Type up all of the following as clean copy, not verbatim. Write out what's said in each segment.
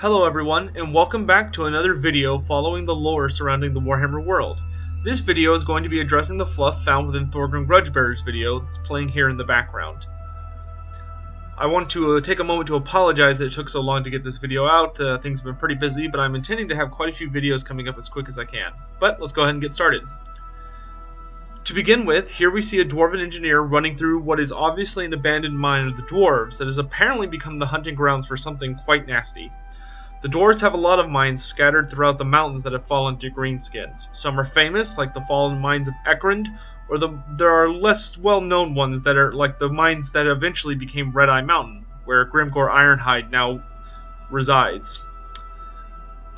Hello everyone, and welcome back to another video following the lore surrounding the Warhammer world. This video is going to be addressing the fluff found within Thorgrim Grudgebearer's video that's playing here in the background. I want to take a moment to apologize that it took so long to get this video out. Things have been pretty busy, but I'm intending to have quite a few videos coming up as quick as I can. But let's go ahead and get started. To begin with, here we see a dwarven engineer running through what is obviously an abandoned mine of the dwarves that has apparently become the hunting grounds for something quite nasty. The dwarves have a lot of mines scattered throughout the mountains that have fallen to greenskins. Some are famous, like the fallen mines of Ekrund, or there are less well-known ones that are like the mines that eventually became Red Eye Mountain, where Grimgor Ironhide now resides.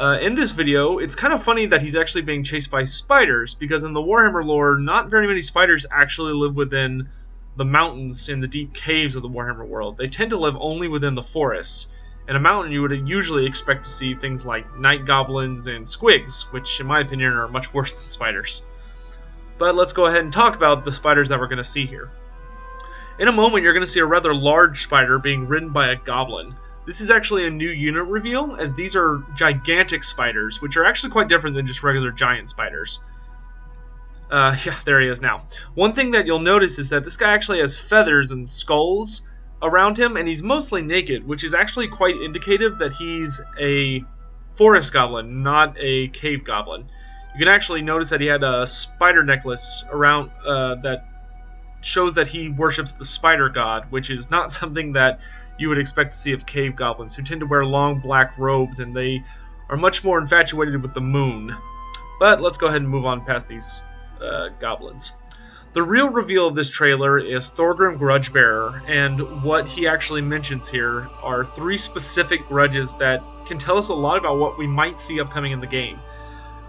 In this video, it's kind of funny that he's actually being chased by spiders, because in the Warhammer lore, not very many spiders actually live within the mountains in the deep caves of the Warhammer world. They tend to live only within the forests. In a mountain, you would usually expect to see things like night goblins and squigs, which in my opinion are much worse than spiders. But let's go ahead and talk about the spiders that we're going to see here. In a moment, you're going to see a rather large spider being ridden by a goblin. This is actually a new unit reveal, as these are gigantic spiders, which are actually quite different than just regular giant spiders. Yeah, there he is now. One thing that you'll notice is that this guy actually has feathers and skulls around him, and he's mostly naked, which is actually quite indicative that he's a forest goblin, not a cave goblin. You can actually notice that he had a spider necklace around that shows that he worships the spider god, which is not something that you would expect to see of cave goblins, who tend to wear long black robes, and they are much more infatuated with the moon. But let's go ahead and move on past these goblins. The real reveal of this trailer is Thorgrim Grudgebearer, and what he actually mentions here are three specific grudges that can tell us a lot about what we might see upcoming in the game.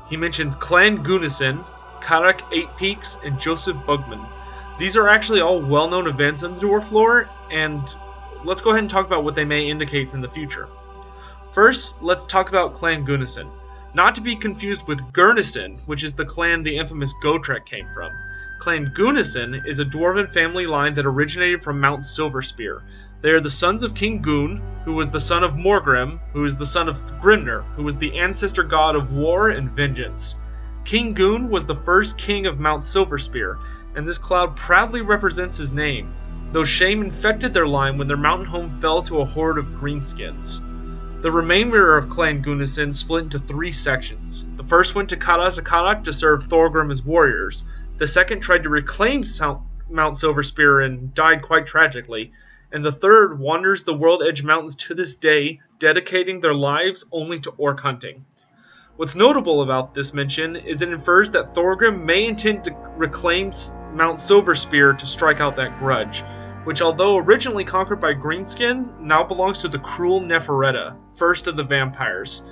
He mentions Clan Gunnison, Karak Eight Peaks, and Joseph Bugman. These are actually all well-known events in the dwarf lore, and let's go ahead and talk about what they may indicate in the future. First, let's talk about Clan Gunnison. Not to be confused with Gurnison, which is the clan the infamous Gotrek came from. Clan Gunnison is a dwarven family line that originated from Mount Silverspear. They are the sons of King Gunn, who was the son of Morgrim, who is the son of Grimnir, who was the ancestor god of war and vengeance. King Gunn was the first king of Mount Silverspear, and this cloud proudly represents his name, though shame infected their line when their mountain home fell to a horde of greenskins. The remainder of Clan Gunnison split into three sections. The first went to Karazakarak to serve Thorgrim as warriors. The second tried to reclaim Mount Silverspear and died quite tragically. And the third wanders the World Edge Mountains to this day, dedicating their lives only to orc hunting. What's notable about this mention is it infers that Thorgrim may intend to reclaim Mount Silverspear to strike out that grudge, which although originally conquered by Greenskin, now belongs to the cruel Neferetta, first of the vampires.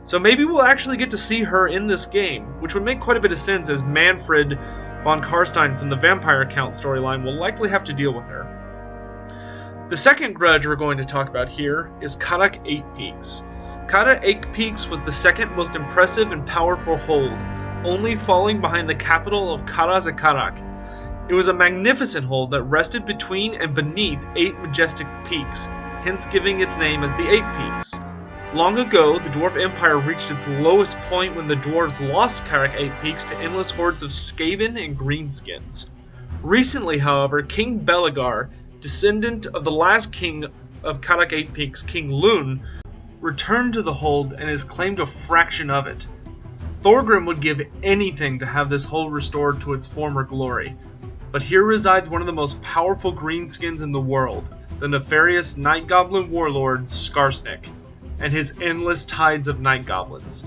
So maybe we'll actually get to see her in this game, which would make quite a bit of sense as Manfred von Karstein from the Vampire Count storyline will likely have to deal with her. The second grudge we're going to talk about here is Karak Eight Peaks. Karak Eight Peaks was the second most impressive and powerful hold, only falling behind the capital of Karazakarak. It was a magnificent hold that rested between and beneath 8 majestic peaks, hence giving its name as the Eight Peaks. Long ago, the Dwarf Empire reached its lowest point when the dwarves lost Karak Eight Peaks to endless hordes of Skaven and Greenskins. Recently, however, King Belegar, descendant of the last king of Karak Eight Peaks, King Lune, returned to the hold and has claimed a fraction of it. Thorgrim would give anything to have this hold restored to its former glory. But here resides one of the most powerful greenskins in the world, the nefarious Night Goblin warlord Skarsnik, and his endless tides of night goblins.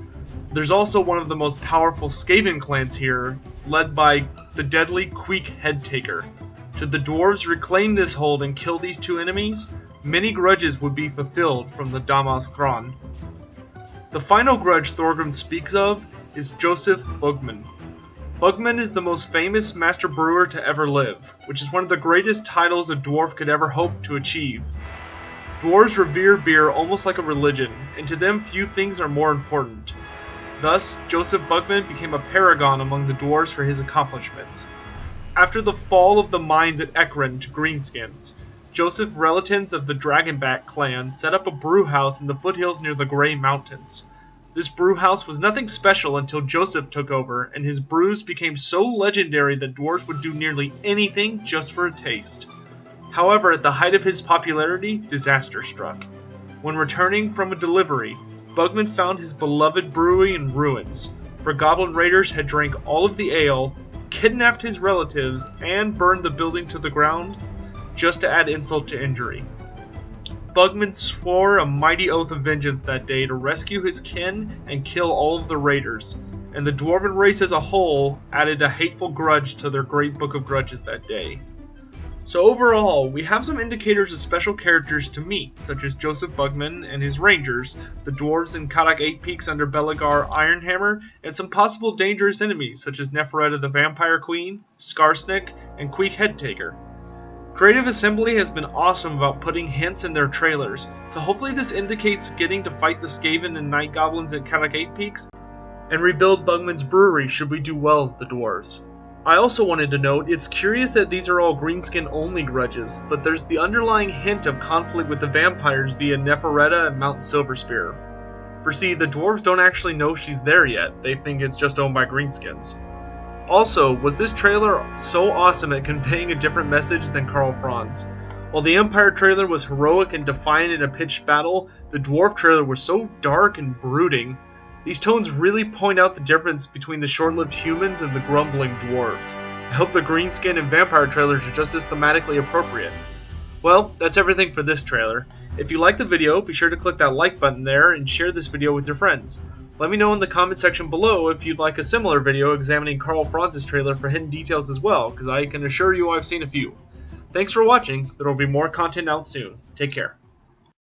There's also one of the most powerful Skaven clans here, led by the deadly Queek Headtaker. Should the dwarves reclaim this hold and kill these two enemies, many grudges would be fulfilled from the Damas Thron. The final grudge Thorgrim speaks of is Joseph Bugman. Bugman is the most famous master brewer to ever live, which is one of the greatest titles a dwarf could ever hope to achieve. Dwarves revere beer almost like a religion, and to them few things are more important. Thus, Joseph Bugman became a paragon among the dwarves for his accomplishments. After the fall of the mines at Ekrund to greenskins, Joseph relatives of the Dragonback clan set up a brewhouse in the foothills near the Grey Mountains. This brewhouse was nothing special until Joseph took over, and his brews became so legendary that dwarves would do nearly anything just for a taste. However, at the height of his popularity, disaster struck. When returning from a delivery, Bugman found his beloved brewery in ruins, for goblin raiders had drank all of the ale, kidnapped his relatives, and burned the building to the ground, just to add insult to injury. Bugman swore a mighty oath of vengeance that day to rescue his kin and kill all of the raiders, and the dwarven race as a whole added a hateful grudge to their great book of grudges that day. So overall, we have some indicators of special characters to meet, such as Joseph Bugman and his rangers, the dwarves in Kadak 8 Peaks under Belagar Ironhammer, and some possible dangerous enemies, such as Neferetta the Vampire Queen, Skarsnik, and Queek Headtaker. Creative Assembly has been awesome about putting hints in their trailers, so hopefully this indicates getting to fight the Skaven and Night Goblins at Kadak 8 Peaks, and rebuild Bugman's brewery should we do well as the dwarves. I also wanted to note, it's curious that these are all greenskin only grudges, but there's the underlying hint of conflict with the vampires via Neferetta and Mount Silverspear. For see, the dwarves don't actually know she's there yet, they think it's just owned by greenskins. Also, was this trailer so awesome at conveying a different message than Karl Franz? While the Empire trailer was heroic and defiant in a pitched battle, the dwarf trailer was so dark and brooding. These tones really point out the difference between the short-lived humans and the grumbling dwarves. I hope the greenskin and vampire trailers are just as thematically appropriate. Well, that's everything for this trailer. If you liked the video, be sure to click that like button there and share this video with your friends. Let me know in the comment section below if you'd like a similar video examining Karl Franz's trailer for hidden details as well, because I can assure you I've seen a few. Thanks for watching, there will be more content out soon. Take care.